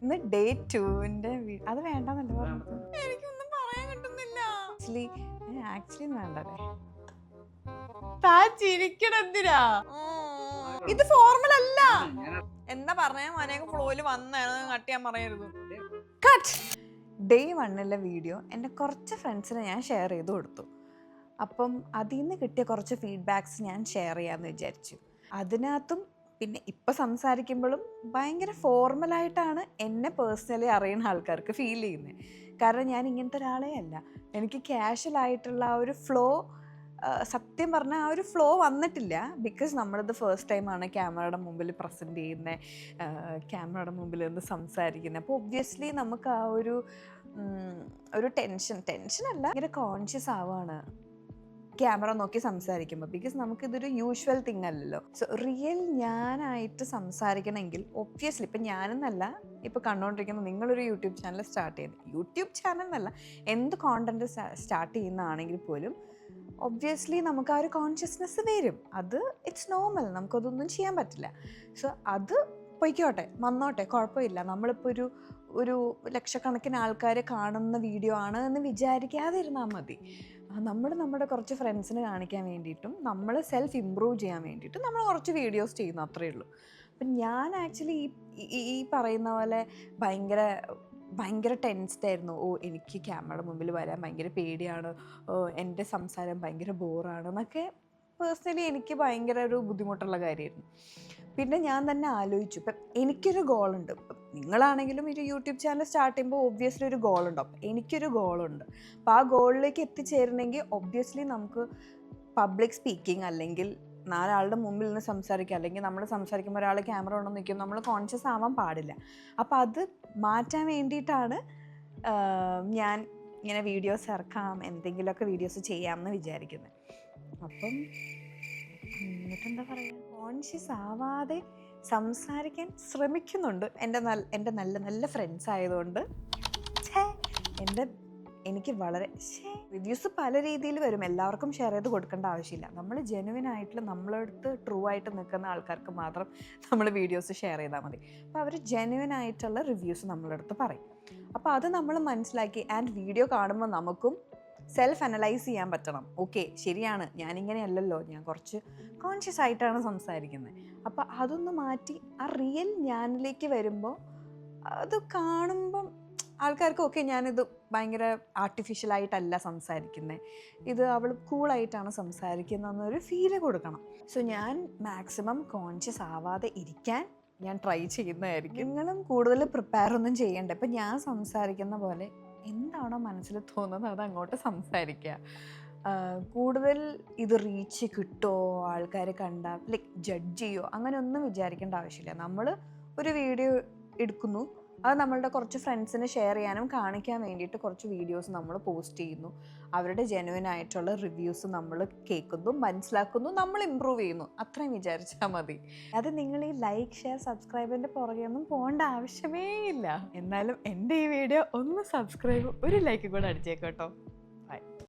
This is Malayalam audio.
ഇന്ന് ഡേ 2ന്റെ അത് വേണ്ടെന്നല്ലേ പറഞ്ഞത്? എനിക്കൊന്നും പറയാൻ കിട്ടുന്നില്ല. ആക്ച്വലി വേണ്ടല്ലേ? ചിരിക്കണെന്തിനാ? ഇത് ഫോർമൽ അല്ല. എന്താ പറഞ്ഞ മോനെ ഫ്ലോയില് വന്നാണ് കട്ട് ചെയ്യാൻ പറയരുത്. കട്ട്. ഡേ 1ലെ വീഡിയോ എൻ്റെ കുറച്ച് ഫ്രണ്ട്സിന് ഞാൻ ഷെയർ ചെയ്ത് കൊടുത്തു. അപ്പം അതിൽ നിന്ന് കിട്ടിയ കുറച്ച് ഫീഡ്ബാക്സ് ഞാൻ ഷെയർ ചെയ്യാമെന്ന് വിചാരിച്ചു. അതിനകത്തും പിന്നെ ഇപ്പം സംസാരിക്കുമ്പോഴും ഭയങ്കര ഫോർമലായിട്ടാണ് എന്നെ പേഴ്സണലി അറിയുന്ന ആൾക്കാർക്ക് ഫീൽ ചെയ്യുന്നത്. കാരണം ഞാൻ ഇങ്ങനത്തെ ഒരാളെ അല്ല. എനിക്ക് ക്യാഷ്വലായിട്ടുള്ള ആ ഒരു ഫ്ലോ, സത്യം പറഞ്ഞാൽ ആ ഒരു ഫ്ലോ വന്നിട്ടില്ല. ബിക്കോസ് നമ്മളിത് ഫസ്റ്റ് ടൈമാണ് ക്യാമറയുടെ മുമ്പിൽ പ്രസൻറ്റ് ചെയ്യുന്നത്, ക്യാമറയുടെ മുമ്പിൽ നിന്ന് സംസാരിക്കുന്നത്. അപ്പോൾ ഒബ്വിയസ്ലി നമുക്ക് ആ ഒരു ടെൻഷനല്ല, ഭയങ്കര കോൺഷ്യസ് ആവുകയാണ് ക്യാമറ നോക്കി സംസാരിക്കുമ്പോൾ. ബിക്കോസ് നമുക്കിതൊരു യൂഷ്വൽ തിങ് അല്ലല്ലോ. സോ റിയൽ ഞാനായിട്ട് സംസാരിക്കണമെങ്കിൽ ഒബ്വിയസ്ലി ഇപ്പം ഞാനെന്നല്ല, ഇപ്പോൾ കണ്ടുകൊണ്ടിരിക്കുന്ന നിങ്ങളൊരു യൂട്യൂബ് ചാനൽ സ്റ്റാർട്ട് ചെയ്യുന്നത്, യൂട്യൂബ് ചാനൽ എന്നല്ല എന്ത് കോണ്ടൻറ്റ് സ്റ്റാർട്ട് ചെയ്യുന്നതാണെങ്കിൽ പോലും ഒബ്വിയസ്ലി നമുക്ക് ആ ഒരു കോൺഷ്യസ്നെസ് വരും. അത് ഇറ്റ്സ് നോർമൽ, നമുക്കതൊന്നും ചെയ്യാൻ പറ്റില്ല. സോ അത് പൊയ്ക്കോട്ടെ, വന്നോട്ടെ, കുഴപ്പമില്ല. നമ്മളിപ്പോൾ ഒരു ലക്ഷക്കണക്കിന് ആൾക്കാർ കാണുന്ന വീഡിയോ ആണ് എന്ന് വിചാരിക്കാതിരുന്നാൽ മതി. നമ്മുടെ കുറച്ച് ഫ്രണ്ട്സിന് കാണിക്കാൻ വേണ്ടിയിട്ടും നമ്മൾ സെൽഫ് ഇമ്പ്രൂവ് ചെയ്യാൻ വേണ്ടിയിട്ടും നമ്മൾ കുറച്ച് വീഡിയോസ് ചെയ്യുന്നു, അത്രയേ ഉള്ളൂ. അപ്പം ഞാൻ ആക്ച്വലി ഈ പറയുന്ന പോലെ ഭയങ്കര ടെൻസ്ഡ് ആയിരുന്നു. എനിക്ക് ക്യാമറയുടെ മുമ്പിൽ വരാൻ ഭയങ്കര പേടിയാണ്, എൻ്റെ സംസാരം ഭയങ്കര ബോറാണ് എന്നൊക്കെ പേഴ്സണലി എനിക്ക് ഭയങ്കര ഒരു ബുദ്ധിമുട്ടുള്ള കാര്യമായിരുന്നു. പിന്നെ ഞാൻ തന്നെ ആലോചിച്ചു, ഇപ്പം എനിക്കൊരു ഗോളുണ്ട്. ഇപ്പം നിങ്ങളാണെങ്കിലും ഒരു യൂട്യൂബ് ചാനൽ സ്റ്റാർട്ട് ചെയ്യുമ്പോൾ ഒബ്വിയസ്ലി ഒരു ഗോളുണ്ടാവും. എനിക്കൊരു ഗോളുണ്ട്. അപ്പോൾ ആ ഗോളിലേക്ക് എത്തിച്ചേരണമെങ്കിൽ ഒബ്വിയസ്ലി നമുക്ക് പബ്ലിക് സ്പീക്കിംഗ് അല്ലെങ്കിൽ നാലാളുടെ മുമ്പിൽ നിന്ന് സംസാരിക്കുക, അല്ലെങ്കിൽ നമ്മൾ സംസാരിക്കുമ്പോൾ ഒരാൾ ക്യാമറ കൊണ്ടു നിൽക്കും, നമ്മൾ കോൺഷ്യസ് ആവാൻ പാടില്ല. അപ്പോൾ അത് മാറ്റാൻ വേണ്ടിയിട്ടാണ് ഞാൻ ഇങ്ങനെ വീഡിയോസ് ഇറക്കാം, എന്തെങ്കിലുമൊക്കെ വീഡിയോസ് ചെയ്യാമെന്ന് വിചാരിക്കുന്നത്. അപ്പം എന്നിട്ടെന്താ പറയുക, കോൺഷ്യസ് ആവാതെ സംസാരിക്കാൻ ശ്രമിക്കുന്നുണ്ട്. എൻ്റെ നല്ല ഫ്രണ്ട്സ് ആയതുകൊണ്ട് എനിക്ക് വളരെ റിവ്യൂസ് പല രീതിയിൽ വരും. എല്ലാവർക്കും ഷെയർ ചെയ്ത് കൊടുക്കേണ്ട ആവശ്യമില്ല. നമ്മൾ ജെനുവിൻ ആയിട്ടുള്ള നമ്മളടുത്ത് ട്രൂ ആയിട്ട് നിൽക്കുന്ന ആൾക്കാർക്ക് മാത്രം നമ്മൾ വീഡിയോസ് ഷെയർ ചെയ്താൽ മതി. അപ്പോൾ അവർ ജെനുവിൻ ആയിട്ടുള്ള റിവ്യൂസ് നമ്മളടുത്ത് പറയും. അപ്പോൾ അത് നമ്മൾ മനസ്സിലാക്കി ആൻഡ് വീഡിയോ കാണുമ്പോൾ നമുക്കും സെൽഫ് അനലൈസ് ചെയ്യാൻ പറ്റണം. ഓക്കെ, ശരിയാണ്, ഞാനിങ്ങനെയല്ലല്ലോ, ഞാൻ കുറച്ച് കോൺഷ്യസ് ആയിട്ടാണ് സംസാരിക്കുന്നത്. അപ്പോൾ അതൊന്ന് മാറ്റി ആ റിയൽ ഞാനിലേക്ക് വരുമ്പോൾ അത് കാണുമ്പം ആൾക്കാർക്ക് ഓക്കെ, ഞാനിത് ഭയങ്കര ആർട്ടിഫിഷ്യലായിട്ടല്ല സംസാരിക്കുന്നത്, ഇത് അവൾ കൂളായിട്ടാണ് സംസാരിക്കുന്നതെന്നൊരു ഫീല് കൊടുക്കണം. സോ ഞാൻ മാക്സിമം കോൺഷ്യസ് ആവാതെ ഇരിക്കാൻ ഞാൻ ട്രൈ ചെയ്യുന്നതായിരിക്കും. നിങ്ങളും കൂടുതൽ പ്രിപ്പയർ ഒന്നും ചെയ്യണ്ട. ഇപ്പം ഞാൻ സംസാരിക്കുന്ന പോലെ എന്താണോ മനസ്സിൽ തോന്നുന്നത് അത് അങ്ങോട്ട് സംസാരിക്കുക. കൂടുതൽ ഇത് റീച്ച് കിട്ടുമോ, ആൾക്കാർ കണ്ടാൽ ലൈക്ക് ജഡ്ജ് ചെയ്യുമോ, അങ്ങനെ ഒന്നും വിചാരിക്കേണ്ട ആവശ്യമില്ല. നമ്മൾ ഒരു വീഡിയോ എടുക്കുന്നു, അത് നമ്മളുടെ കുറച്ച് ഫ്രണ്ട്സിന് ഷെയർ ചെയ്യാനും കാണിക്കാൻ വേണ്ടിയിട്ട് കുറച്ച് വീഡിയോസ് നമ്മൾ പോസ്റ്റ് ചെയ്യുന്നു, അവരുടെ ജെനുവിൻ ആയിട്ടുള്ള റിവ്യൂസ് നമ്മൾ കേൾക്കുന്നു, മനസ്സിലാക്കുന്നു, നമ്മൾ ഇമ്പ്രൂവ് ചെയ്യുന്നു, അത്രയും വിചാരിച്ചാൽ മതി. അത് നിങ്ങൾ ഈ ലൈക്ക്, ഷെയർ, സബ്സ്ക്രൈബിൻ്റെ പുറകെ ഒന്നും പോകേണ്ട ആവശ്യമേ ഇല്ല. എന്നാലും എൻ്റെ ഈ വീഡിയോ ഒന്ന് സബ്സ്ക്രൈബ്, ഒരു ലൈക്ക് കൂടെ അടിച്ചേക്കോട്ടോ.